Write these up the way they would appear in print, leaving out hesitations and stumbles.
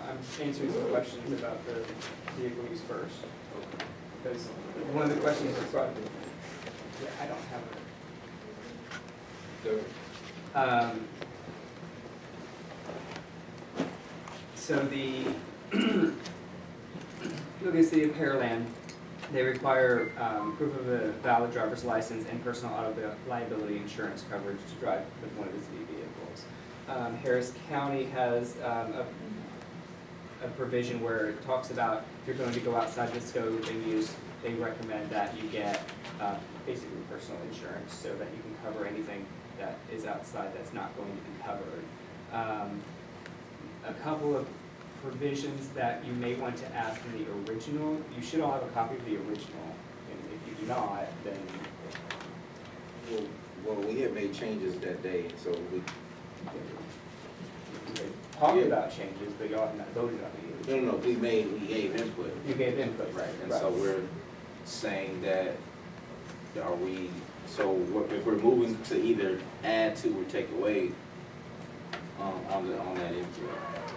I'm answering some questions about the vehicle use first. Because one of the questions was brought, yeah, I don't have it. So the, look at City of Pearland, they require proof of a valid driver's license and personal auto liability insurance coverage to drive with one of the city vehicles. Harris County has a provision where it talks about if you're going to go outside the scope and use, they recommend that you get basically personal insurance so that you can cover anything that is outside that's not going to be covered. A couple of provisions that you may want to add from the original. You should all have a copy of the original, and if you do not, then Well, we had made changes that day, so we, talk about changes, but y'all have not voted on it. no, we gave input. You gave input, Right, and so we're saying that, are we, so if we're moving to either add to or take away, on that input.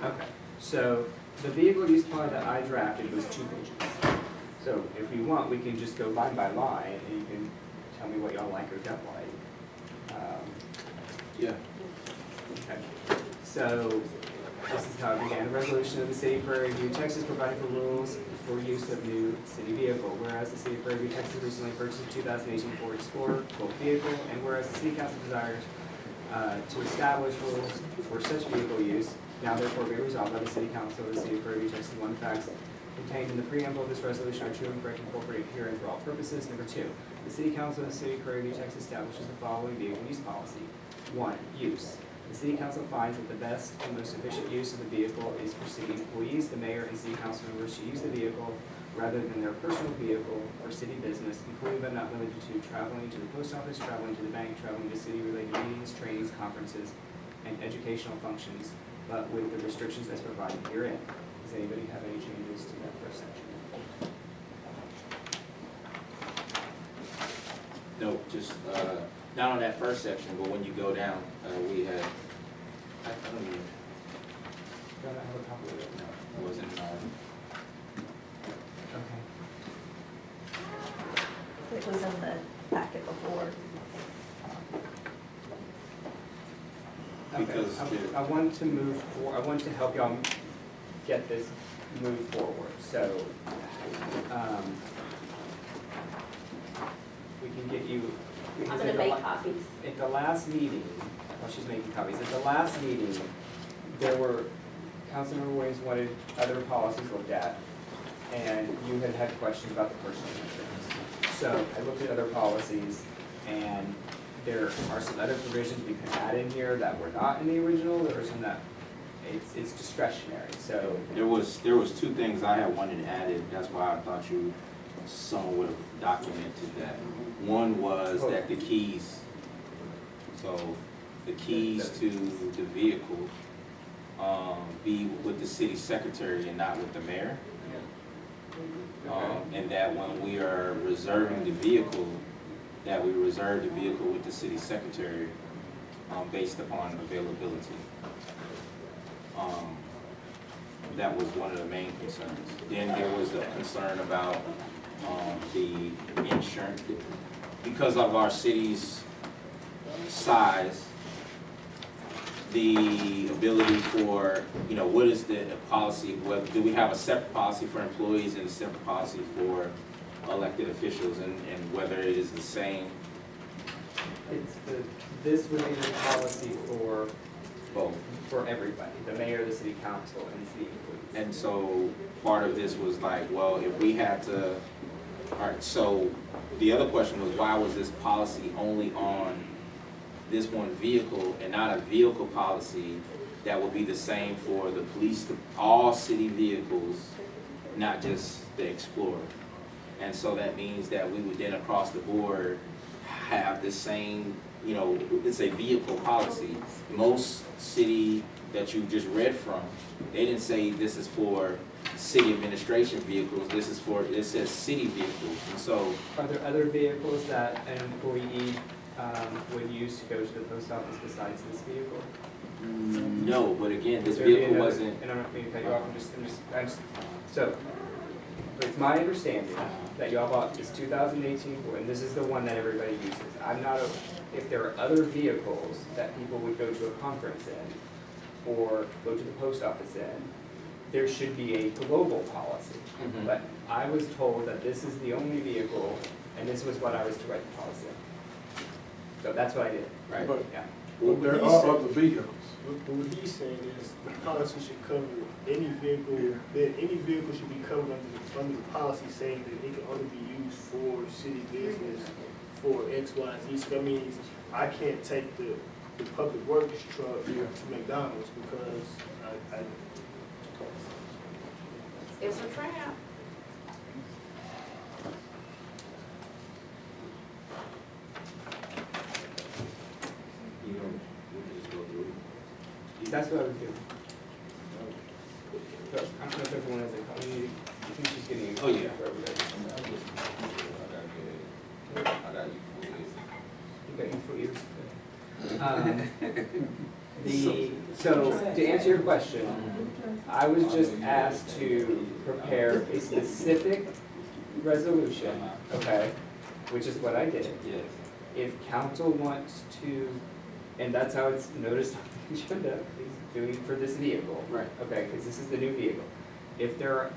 Okay, so the vehicle use plan that I drafted was 2 pages. So if you want, we can just go line by line, and you can tell me what y'all like or don't like. Yeah. Okay. So this is how it began. A resolution of the City of Prairie View, Texas, providing for rules for use of new city vehicle. Whereas the City of Prairie View, Texas, recently purchased a 2018 Ford Explorer Gold vehicle, and whereas the City Council desires to establish rules for such vehicle use, now therefore be resolved by the City Council of the City of Prairie View, Texas, one, the facts contained in the preamble of this resolution are true and correct, incorporated herein for all purposes. Number 2, the City Council of the City of Prairie View, Texas establishes the following vehicle use policy. 1, use. The City Council finds that the best and most efficient use of the vehicle is for city employees, the mayor, and city council members to use the vehicle rather than their personal vehicle for city business, including but not limited to traveling to the post office, traveling to the bank, traveling to city-related meetings, trainings, conferences, and educational functions, but with the restrictions as provided herein. Does anybody have any changes to that first section? No, just, not on that first section, but when you go down, we had, I don't even, Don't have a copy of it? no, it wasn't, Okay. It was in the packet before. Okay, Because I want to move I want to help y'all get this moved forward, so, we can get you. I'm because gonna at the make la- copies. At the last meeting, while she's making copies, at the last meeting, there were, Councilmember Williams wanted other policies looked at, and you had had questions about the personal insurance. So I looked at other policies, and there are some other provisions we can add in here that were not in the original. There are some that, it's discretionary, so. there was 2 things I had wanted added, that's why I thought someone would have documented that. One was that the keys, so the keys to the vehicle, be with the city secretary and not with the mayor. And that when we are reserving the vehicle, that we reserve the vehicle with the city secretary, based upon availability. That was one of the main concerns. Then there was a concern about, the insurance. Because of our city's size, the ability for, what is the policy, do we have a separate policy for employees and a separate policy for elected officials, and whether it is the same? It's this would be the policy for Both. for everybody, the mayor, the city council, and city employees. And so part of this was like, well, if we had to, all right, so the other question was, why was this policy only on this one vehicle and not a vehicle policy that would be the same for the police, all city vehicles, not just the Explorer? And so that means that we would then across the board have the same, it's a vehicle policy. Most city that you just read from, they didn't say this is for city administration vehicles, it says city vehicles. And so, Are there other vehicles that an employee would use to go to the post office besides this vehicle? No, but again, this There would be vehicle another- wasn't, And I'm not meaning to cut you off, so, it's my understanding that y'all bought this 2018 Ford, and this is the one that everybody uses. I'm not, if there are other vehicles that people would go to a conference in, or go to the post office in, there should be a global policy. Mhm. But I was told that this is the only vehicle, and this was what I was to write the policy on. So that's what I did, right? But yeah. but there are other vehicles. But what he's saying is the policy should cover any vehicle, that any vehicle should be covered under the policy saying that it can only be used for city business for X, Y, and Z. So that means I can't take the public works truck to McDonald's because I It's a trap. You know, we can just go through it. That's what I would do. So, I don't know if everyone has a copy. I think she's getting a Oh, yeah. copy for everybody. I got you. You got your full ears. So, to answer your question, I was just asked to prepare a specific resolution, okay, which is what I did. Yes. If council wants to, and that's how it's noticed on the agenda, is doing for this vehicle. Right. Okay, because this is the new vehicle. If there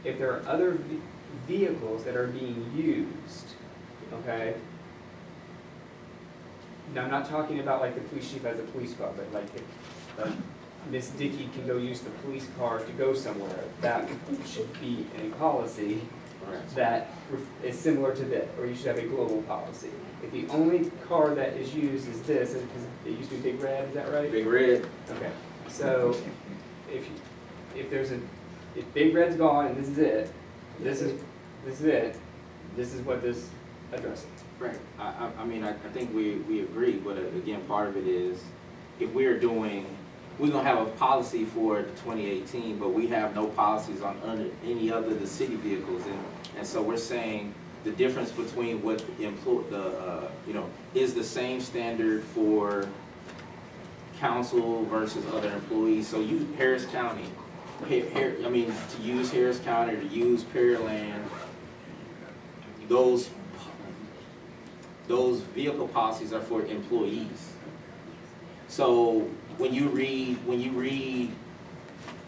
are other vehicles that are being used, okay? Now, I'm not talking about like the police chief has a police car, but like if Miss Dickey can go use the police cars to go somewhere, that should be in a policy Right. that is similar to this, or you should have a global policy. If the only car that is used is this, because it used to be Big Red, is that right? Big Red. Okay, so if Big Red's gone and this is it, this is it, this is what this addresses. Right, I mean, I think we agree, but again, part of it is, if we're gonna have a policy for 2018, but we have no policies on any other the city vehicles, and so we're saying the difference between what is the same standard for council versus other employees, so you, Harris County, to use Harris County, to use Pearland, those vehicle policies are for employees. So when you read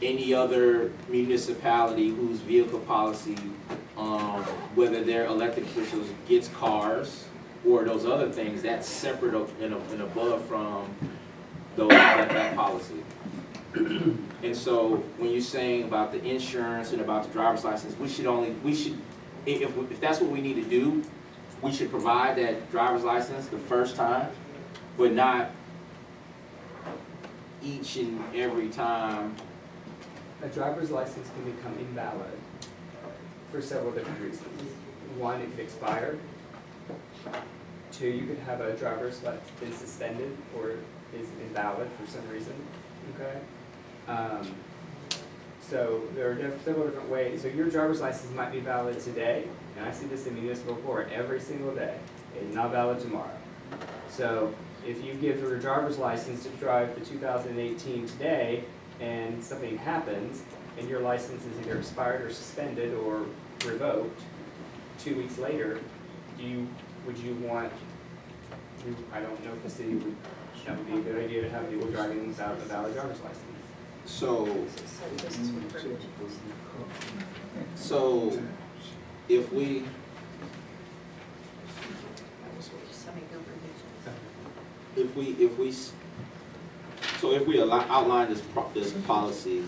any other municipality whose vehicle policy, whether their elected officials gets cars or those other things, that's separate and above from that policy. And so when you're saying about the insurance and about the driver's license, if that's what we need to do, we should provide that driver's license the first time, but not each and every time. A driver's license can become invalid for several different reasons. One, it could expire. Two, you could have a driver's that's been suspended or is invalid for some reason, okay? So there are several different ways. So your driver's license might be valid today, and I see this in municipal court every single day. It's not valid tomorrow. So if you give her a driver's license to drive the 2018 today, and something happens, and your license is either expired or suspended or revoked, 2 weeks later, would you want, I don't know if the city would, that would be a good idea to have people driving without a valid driver's license. So if we, if we outline this policy,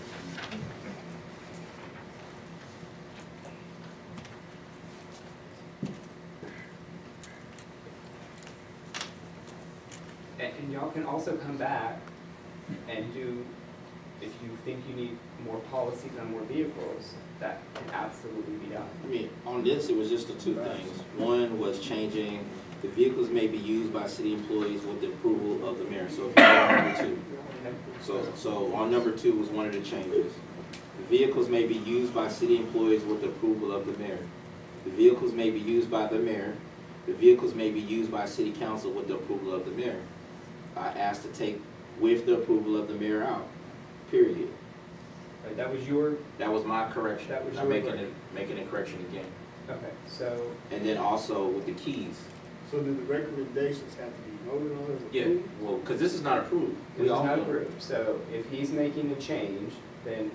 and y'all can also come back and do, if you think you need more policies on more vehicles, that can absolutely be done. I mean, on this, it was just the two things. One was changing, the vehicles may be used by city employees with the approval of the mayor. So if you go on number two. So on number two was one of the changes. The vehicles may be used by city employees with the approval of the mayor. The vehicles may be used by the mayor the vehicles may be used by city council with the approval of the mayor. I asked to take with the approval of the mayor out, period. Right, that was your, That was my correction. That was I'm your making a correction again. okay, so, And then also with the keys. So do the recommendations have to be voted on as Yeah, approved? well, because this is not approved. this We is all not know. approved, so if he's making a change, then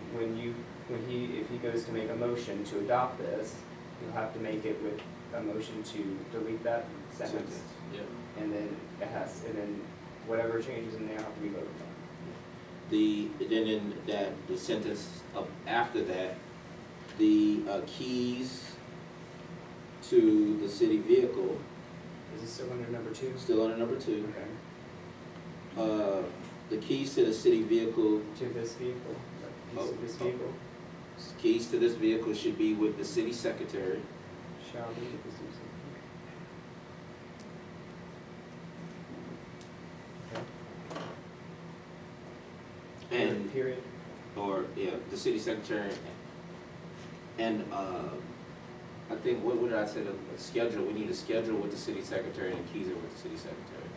if he goes to make a motion to adopt this, you'll have to make it with a motion to delete that sentence. Yeah. And then and then whatever changes in there have to be voted on. Then in that, the sentence of, after that, the keys to the city vehicle, Is this still under number 2? still under number 2. Okay. The keys to the city vehicle, To this vehicle, keys to this vehicle keys to this vehicle should be with the city secretary. shall be with the city secretary. Okay. And, Period. or, yeah, the city secretary. And, I think, what did I say, a schedule, we need a schedule with the city secretary and keys are with the city secretary.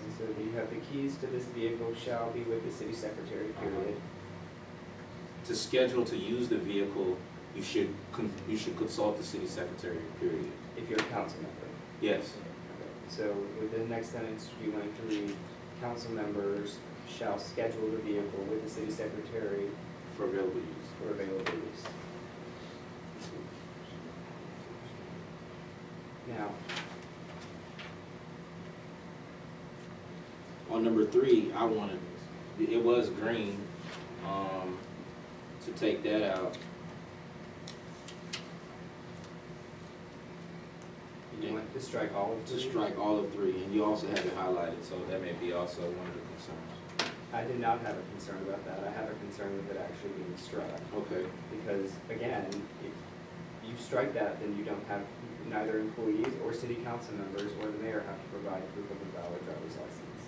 And so you have the keys to this vehicle shall be with the city secretary, period. To schedule to use the vehicle, you should consult the city secretary, period. If you're a council member. Yes. Okay. So with the next sentence, you want to read, council members shall schedule the vehicle with the city secretary For available use. for available use. Now, On number 3, I wanted, it was green, to take that out. you want to strike all of To three? strike all of 3, and you also have it highlighted, so that may be also one of the concerns. I did not have a concern about that. I have a concern with it actually being struck. Okay. Because again, if you strike that, then you don't have, neither employees or city council members or the mayor have to provide proof of a valid driver's license.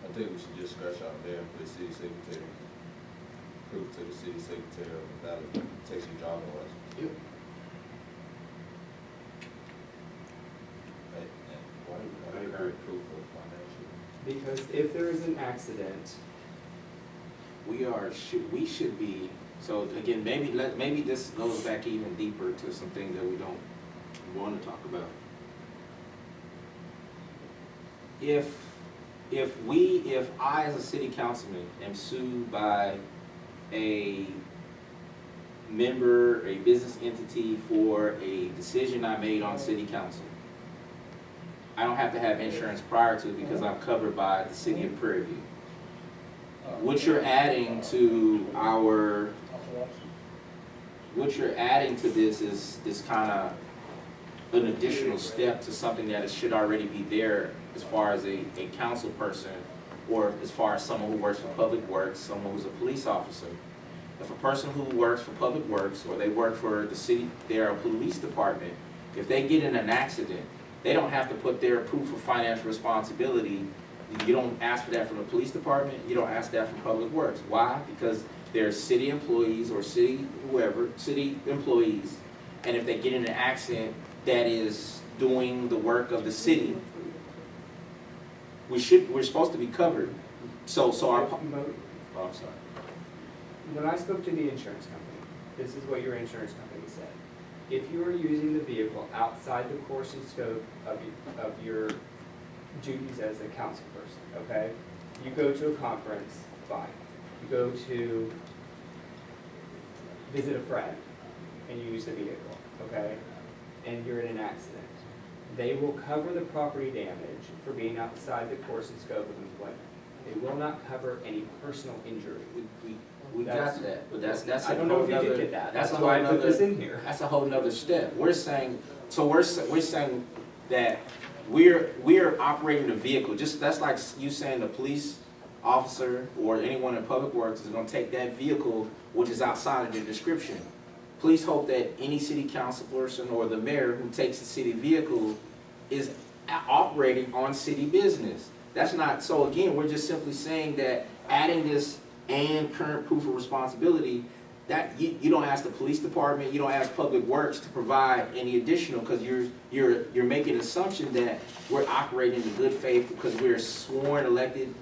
I think we should just scratch out there for the city secretary. Proof to the city secretary of valid Texas driving license. Yep. And why do I we agree. proof of financial? Because if there is an accident, We should be, so again, maybe this goes back even deeper to some things that we don't want to talk about. If I as a city councilman am sued by a member, a business entity for a decision I made on city council, I don't have to have insurance prior to because I'm covered by the city of Prairie View. What you're adding to this is kind of an additional step to something that should already be there as far as a council person or as far as someone who works for Public Works, someone who's a police officer. If a person who works for Public Works or they work for the city, they're a police department, if they get in an accident, they don't have to put their proof of financial responsibility. You don't ask for that from the police department, you don't ask that from Public Works. Why? Because they're city employees or city employees, and if they get in an accident that is doing the work of the city, we're supposed to be covered. So our, oh, I'm sorry. when I spoke to the insurance company, this is what your insurance company said. If you are using the vehicle outside the course and scope of your duties as a council person, okay? You go to a conference, fine. You go to visit a friend and you use the vehicle, okay? And you're in an accident. They will cover the property damage for being outside the course and scope of employment. They will not cover any personal injury. We got that, but that's a I don't know whole if you nother. did get that. That's a why I whole put this nother- in here. That's a whole nother step. We're saying that we're operating the vehicle. Just, that's like you saying the police officer or anyone in Public Works is gonna take that vehicle, which is outside of the description. Please hope that any city council person or the mayor who takes the city vehicle is operating on city business. That's not, so again, we're just simply saying that adding this and current proof of responsibility, that you don't ask the police department, you don't ask Public Works to provide any additional, because you're making an assumption that we're operating in good faith because we're sworn elected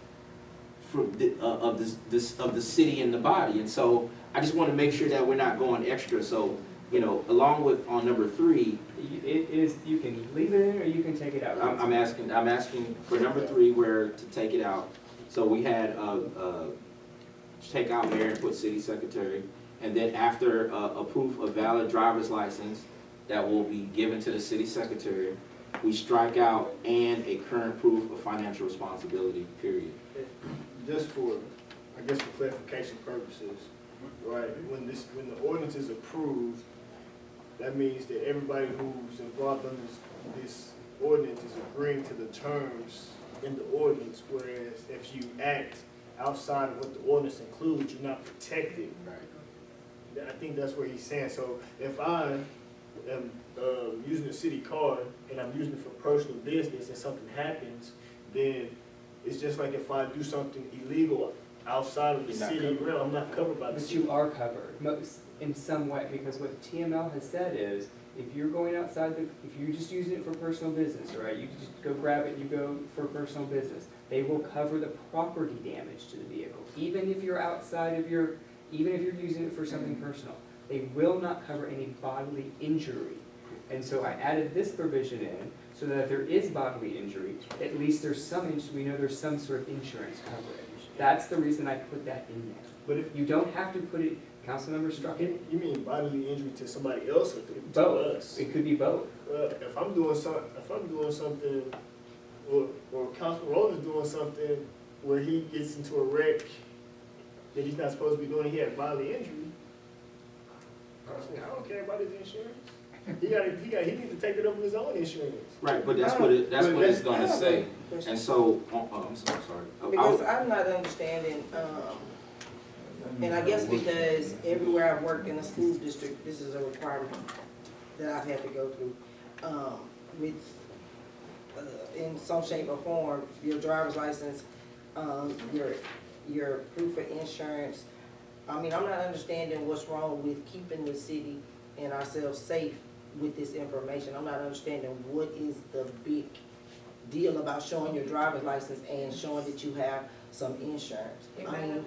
of the city and the body. And so I just want to make sure that we're not going extra. So, you know, along with on number 3, It is, you can leave it in or you can take it out. I'm asking for number 3 where to take it out. So we had take out mayor and put city secretary, and then after a proof of valid driver's license that will be given to the city secretary, we strike out and a current proof of financial responsibility, period. Just for, I guess for clarification purposes, right, when the ordinance is approved, that means that everybody who's involved in this ordinance is agreeing to the terms in the ordinance, whereas if you act outside of what the ordinance includes, you're not protected. Right. I think that's what he's saying. So if I am using a city card and I'm using it for personal business and something happens, then it's just like if I do something illegal outside of the You're not city covered. realm, I'm not covered by the But city. you are covered, in some way, because what TML has said is, if you're going outside if you're just using it for personal business, right, you just go grab it, you go for personal business, they will cover the property damage to the vehicle, even if you're outside of even if you're using it for something personal. They will not cover any bodily injury. And so I added this provision in, so that if there is bodily injury, at least there's we know there's some sort of insurance coverage. That's the reason I put that in there. But if You don't have to put it, Councilmember struck it, you mean bodily injury to somebody else or to both. us? It could be both. If I'm doing something, or Councilman Rowland is doing something where he gets into a wreck that he's not supposed to be doing, he had bodily injury. I don't care about his insurance. He needs to take it up with his own insurance. Right, but that's what it's gonna say. And so, I'm sorry. Because I'm not understanding, and I guess because everywhere I've worked in a school district, this is a requirement that I've had to go through, with, in some shape or form, your driver's license, your proof of insurance. I mean, I'm not understanding what's wrong with keeping the city and ourselves safe with this information. I'm not understanding what is the big deal about showing your driver's license and showing that you have some insurance. I mean,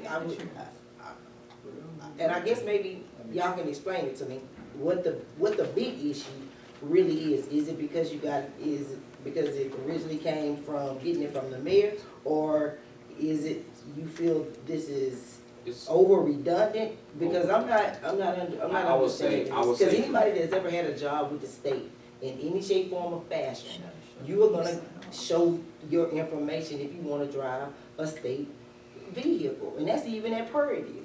and I guess maybe y'all can explain it to me, what the big issue really is. Is it because is it because it originally came from getting it from the mayor, or is it you feel this is over redundant? Because I'm not I would say- understanding this. Because anybody that's ever had a job with the state in any shape, form, or fashion, you are gonna show your information if you wanna drive a state vehicle, and that's even at Prairie View.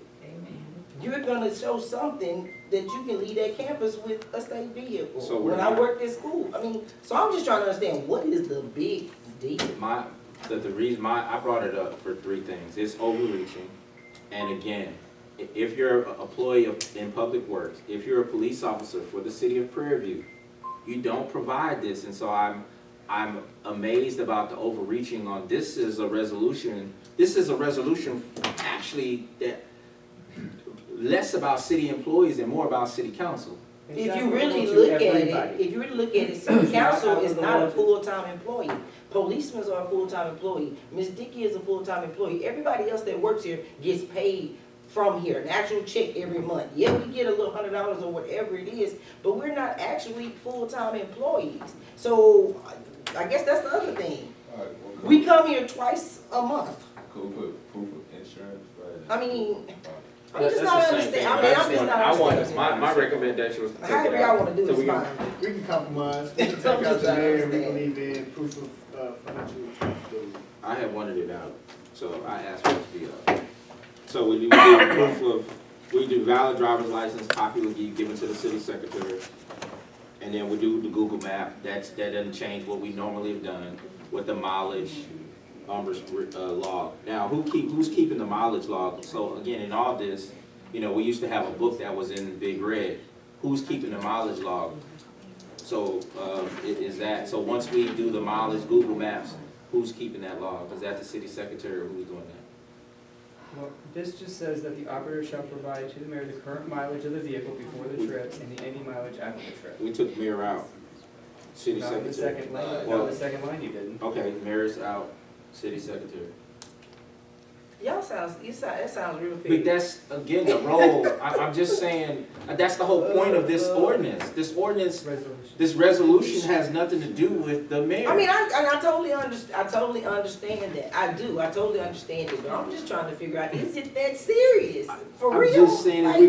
You're gonna show something that you can leave that campus with a state vehicle. So we're when I not- worked at school, I mean, so I'm just trying to understand, what is the big deal? The reason I brought it up for 3 things. It's overreaching. And again, if you're an employee in Public Works, if you're a police officer for the city of Prairie View, you don't provide this. And so I'm amazed about the overreaching on this is a resolution actually that less about city employees and more about city council. If you really look at it, city council is not a full-time employee. Policemen are a full-time employee. Ms. Dickey is a full-time employee. Everybody else that works here gets paid from here, an actual check every month. Yeah, we get a little $100 or whatever it is, but we're not actually full-time employees. So I guess that's the other thing. All right, well, We come here twice a month. could we put proof of insurance, right? I mean, I'm That's just the not same understanding. thing. I mean, I'm just not understanding. My recommendation was to take it out. However y'all wanna do So it, we it's can- fine. We can compromise. We can take I'm out just the trying to mayor and we can understand. leave in proof of financial responsibility. I had wanted it out, so I asked for it to be out. So we do proof of, we do valid driver's license, copy will be given to the city secretary. And then we do the Google map, that doesn't change what we normally have done with the mileage, log. Now, who's keeping the mileage log? So again, in all this, you know, we used to have a book that was in big red. Who's keeping the mileage log? So, is that, so once we do the mileage Google Maps, who's keeping that log? Is that the city secretary or who's doing that? Well, this just says that the operator shall provide to the mayor the current mileage of the vehicle before the trip and the any mileage after the trip. We took mayor out. City Not the secretary. second line, Well- no, the second line you didn't. Okay, mayor's out, city secretary. Y'all sounds, it sounds real But big. that's, again, the role, I'm just saying, that's the whole point of this ordinance. This ordinance, Resolution. this resolution has nothing to do with the mayor. I mean, I totally understand that, I do, I totally understand it, but I'm just trying to figure out, is it that serious? For I'm real? just saying, if Like,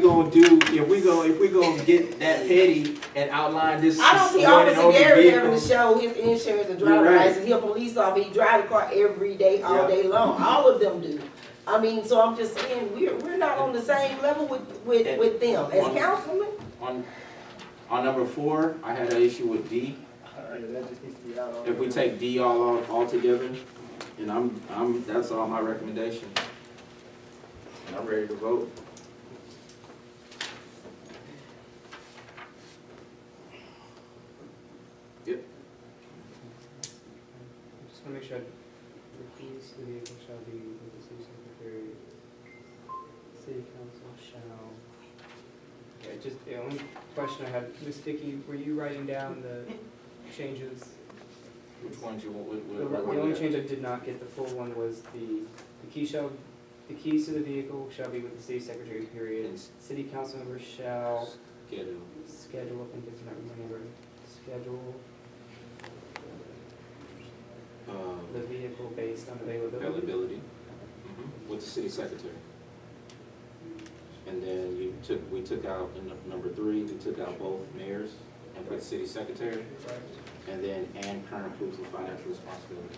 we gonna get that petty and outline this. I don't see sworn and Officer oath Gary having to vehicle. show his insurance and You're driver's right. license, he a police officer, he drive the car every day, all Yeah. day long, all of them do. I mean, so I'm just saying, we're not on the same level with them, as On- councilmen. On number 4, I had an issue with D. Yeah, that just needs to be out. If we take D all together, and that's all my recommendation. And I'm ready to vote. Yep. Just wanna make sure, the keys to the vehicle shall be with the city secretary. City council shall. Okay, just, the only question I had, Ms. Dickey, were you writing down the changes? Which ones you want? The only change I did not get, the full one, was the keys to the vehicle shall be with the city secretary, period. And City council members shall schedule. schedule, I think it's not remember, schedule the vehicle based on availability. Availability. With the city secretary. And then we took out, in number 3, we took out both mayors and put city secretary. And then, and current proofs of financial responsibility.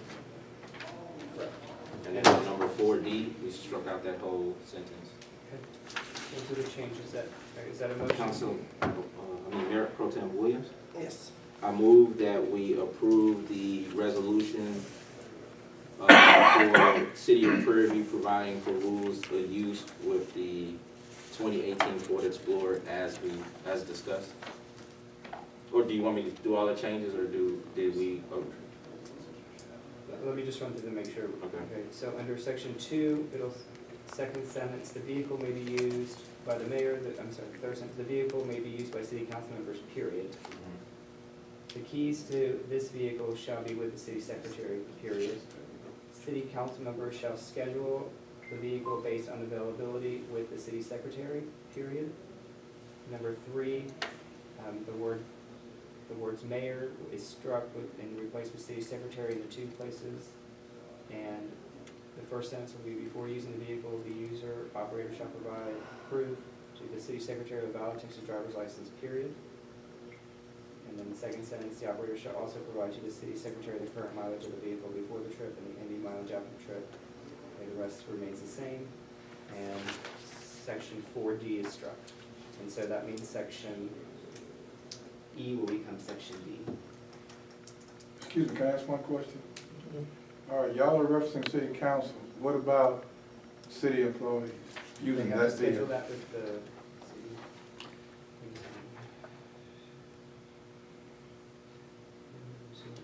And then on number 4D, we struck out that whole sentence. Those are the changes that, is that a motion? Council, Mayor Pro Tem Williams, Yes. I move that we approve the resolution for City of Prairie View providing for rules of use with the 2018 Ford Explorer as discussed. Or do you want me to do all the changes, or did we? Let me just run through them, make sure. Okay. So under section 2, second sentence, the vehicle may be used by the mayor, third sentence, the vehicle may be used by city council members, period. The keys to this vehicle shall be with the city secretary, period. City council members shall schedule the vehicle based on availability with the city secretary, period. Number 3, the words mayor is struck and replaced with city secretary in the 2 places. And the first sentence will be, before using the vehicle, the user, operator shall provide proof to the city secretary of a valid Texas driver's license, period. And then the second sentence, the operator shall also provide to the city secretary the current mileage of the vehicle before the trip and the ending mileage after the trip. Okay, the rest remains the same. And section 4D is struck. And so that means section E will become section D. Excuse me, can I ask one question? All right, y'all are referencing city council. What about city employees using They have that to schedule vehicle? that with the city.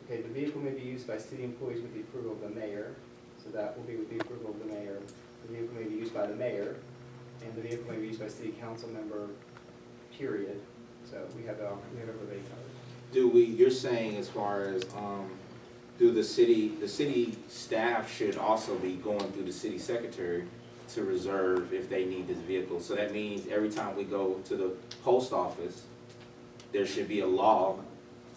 Okay, the vehicle may be used by city employees with the approval of the mayor, so that will be with the approval of the mayor. The vehicle may be used by the mayor, and the vehicle may be used by city council member, period. So we have everybody covered. You're saying as far as, do the city staff should also be going through the city secretary to reserve if they need this vehicle. So that means every time we go to the post office, there should be a log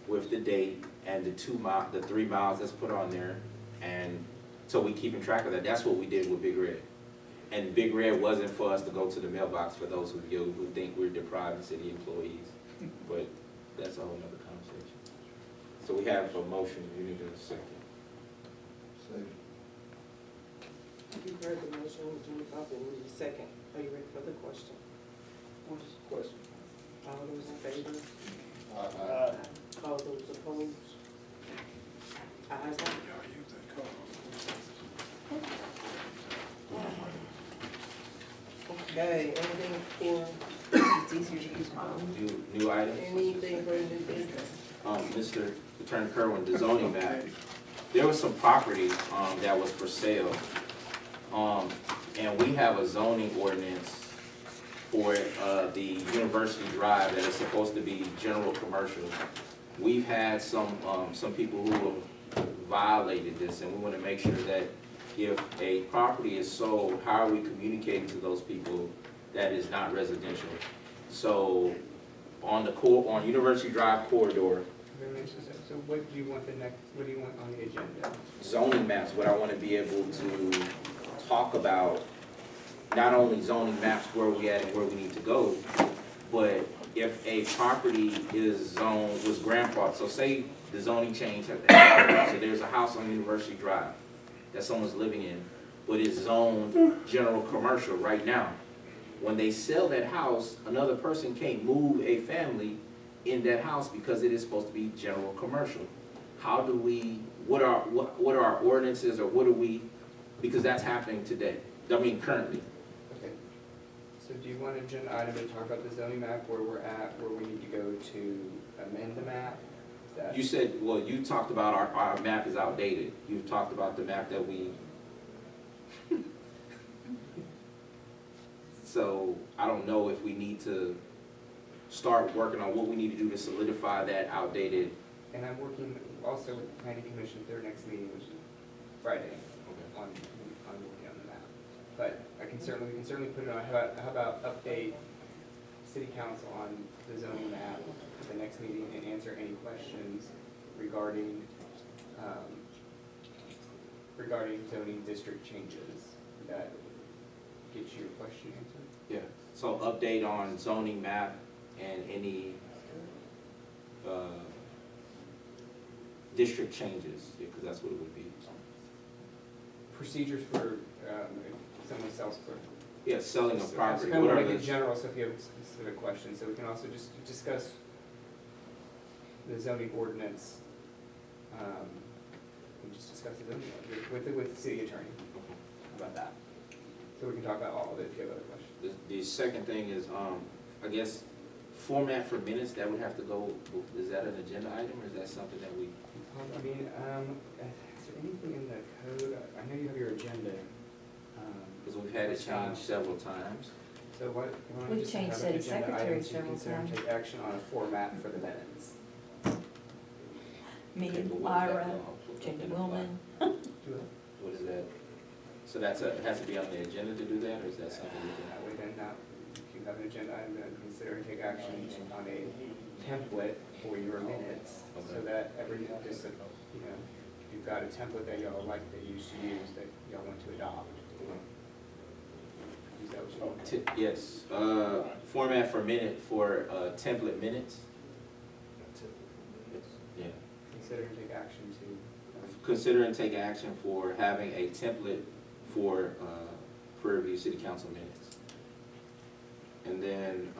with the date and the 3 miles that's put on there. And so we keeping track of that. That's what we did with Big Red. And Big Red wasn't for us to go to the mailbox, for those of you who think we're depriving city employees. But that's a whole nother conversation. So we have a motion, you need a second. You heard the motion, Jimmy Buffett, need a second. Are you ready for the question? Question. All those in favor? Uh, All those opposed? Ayes have it. Okay, anything for, it's easier to use my own. New items? Anything for new business? Mr. Attorney Kerwin, the zoning map, there was some property, that was for sale. and we have a zoning ordinance for the University Drive that is supposed to be general commercial. We've had some people who have violated this, and we want to make sure that if a property is sold, how are we communicating to those people that is not residential? So on on University Drive corridor, So what do you want what do you want on the agenda? zoning maps, what I want to be able to talk about, not only zoning maps where we at and where we need to go, but if a property is zoned, was grandfathered, so say the zoning change had happened, so there's a house on University Drive that someone's living in, but it's zoned general commercial right now. When they sell that house, another person can't move a family in that house because it is supposed to be general commercial. How do we, what are our ordinances, or what do we, because that's happening today, I mean currently. Okay. So do you want an agenda item to talk about the zoning map, where we're at, where we need to go to amend the map? Is that? You said, well, you talked about our map is outdated. You've talked about the map that we. So I don't know if we need to start working on what we need to do to solidify that outdated. And I'm working also with the planning commission at their next meeting, which is Friday, on working on the map. But we can certainly put it on, how about update city council on the zoning map at the next meeting and answer any questions regarding, regarding zoning district changes. That get your question answered? Yeah. So update on zoning map and any district changes, because that's what it would be. Procedures for, if someone sells for. Yeah, selling a So property. kind What of are like in the, general, so if you have specific questions, so we can also just discuss the zoning ordinance, and just discuss the zoning ordinance with the city attorney. How about that? So we can talk about all of it if you have other questions. the second thing is, I guess, format for minutes, that would have to go, is that an agenda item, or is that something that we? I mean, is there anything in the code? I know you have your agenda. Because we've had it changed several times. So what? We've just changed have an city agenda item secretary to several consider and times. take action on a format for the minutes. Me, Okay, but what is that Ira, called? Jamie Willman. What is that? So it has to be on the agenda to do that, or is that something we can? That way then if you have an agenda item, then consider and take action on a template for your minutes. So Okay. that just, if you've got a template that y'all like that you should use, that y'all want to adopt. Is that what you want? Yes, format for template minutes. Yeah. Consider and take action to, Consider and take action for having a template for Prairie View City Council minutes. And then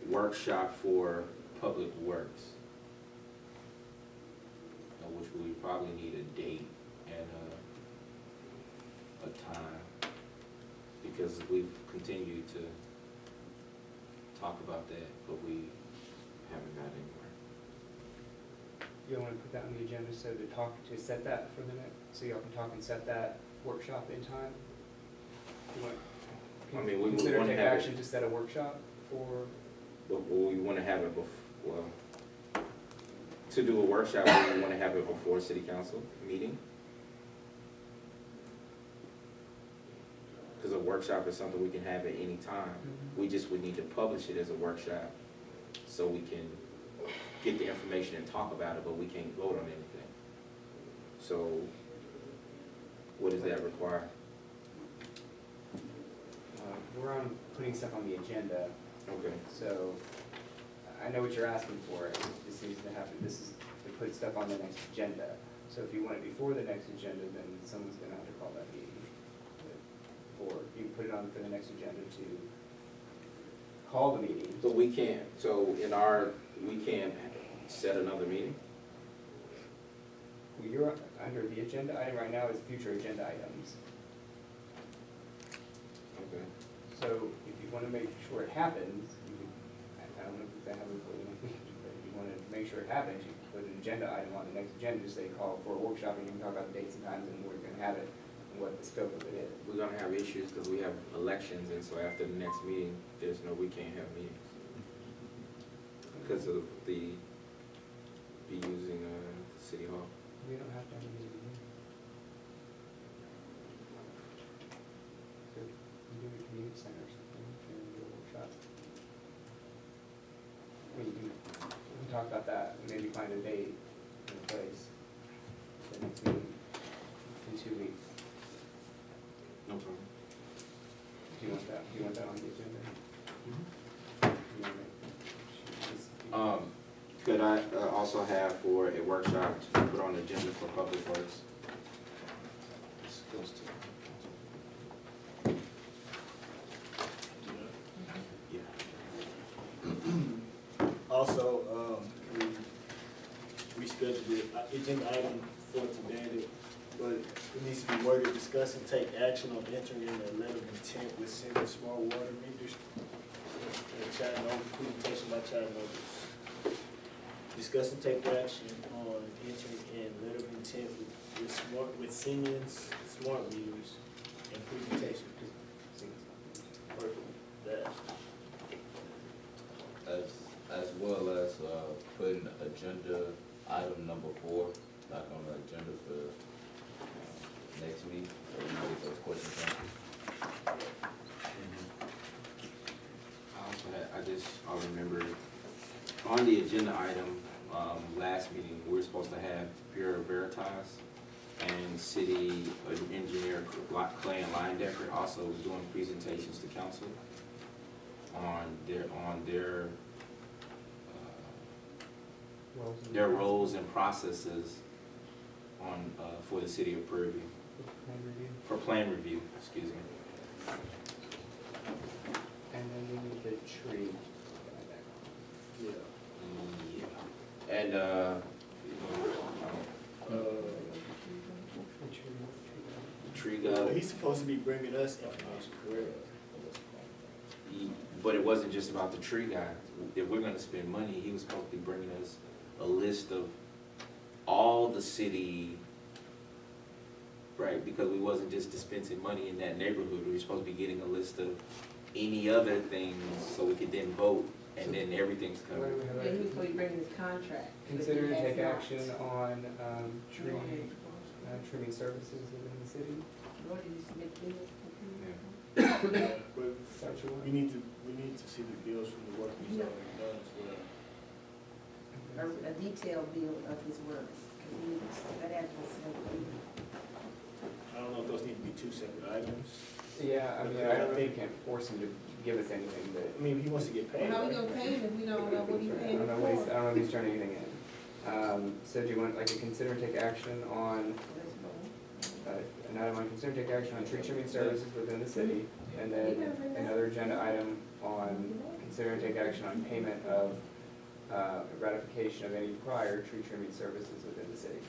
workshop for Public Works, which we probably need a date and a time, because we've continued to talk about that, but we haven't got anywhere. you want to put that on the agenda, so to set that for the next, so y'all can talk and set that workshop in time? You want, I mean, we would consider wanna take have it- action to set a workshop for, But we want to have it to do a workshop, we want to have it before city council meeting? Because a workshop is something we can have at any time. We just would need to publish it as a workshop so we can get the information and talk about it, but we can't vote on anything. So what does that require? we're on putting stuff on the agenda, Okay. so I know what you're asking for. This needs to happen, this is to put stuff on the next agenda. So if you want it before the next agenda, then someone's gonna have to call that meeting. Or you can put it on for the next agenda to call the meeting. But we can't, we can't set another meeting? Well, you're, under the agenda item right now is future agenda items. Okay. So if you want to make sure it happens, you can, I don't know if that happens for the next meeting, but if you want to make sure it happens, you can put an agenda item on the next agenda, just say call for a workshop, and you can talk about the dates and times and where you're going to have it. what the scope of it is. We're gonna have issues because we have elections, and so after the next meeting, we can't have meetings. Because of be using, City Hall. We don't have to have a meeting. So we do a community center or something, and do a workshop. We can talk about that, and maybe find a date and a place. The next meeting in 2 weeks. No problem. Do you want that? Do you want that on the agenda? You want it? Could I also have for a workshop to put on the agenda for Public Works? This goes to. Yeah. Also, we rescheduled it, agenda item for today, but it needs to be worded, discuss and take action on entering in a letter of intent with Simmons Smart Water Meters. Chattanooga, presentation by Chattanooga. Discuss and take action on entering in letter of intent with Siemens Smart Meters and presentation. Perfect. That. As well as, putting agenda item number 4 back on the agenda for, next week, so we can get those questions answered. I remember on the agenda item, last meeting, we were supposed to have Bureau Veritas and city engineer Clay and Linedecker also doing presentations to council on their roles and processes on, for the city of Prairie View, Plan review. for plan review, excuse me. And then we need the tree. Yeah. Yeah. And, tree guy, He's supposed to be bringing us information, correct? but it wasn't just about the tree guy. If we're gonna spend money, he was supposed to be bringing us a list of all the city, right, because we wasn't just dispensing money in that neighborhood, we were supposed to be getting a list of any other things, so we could then vote, and then everything's What do covered. we have? Yeah, he was supposed to bring his contract. Consider and take That's action on trimming services within the city. not- Nor did he submit bills. Yeah, but Is that what you want? we need to see the bills from the work he's already done as well. A detailed bill of his work, because he needs, that address. I don't know if those need to be two separate items. Yeah, I mean, I don't think we can't force him to give us anything, but I mean, he wants to get paid. How we right? gonna pay him if we don't know what he I paying don't know for? what he's, I don't know if he's turning anything in. So do you want, like, to consider and take action on, an item on consider and take action on tree trimming services within the city, and then another agenda item on consider and take action on payment of, ratification of any prior tree trimming services within the city?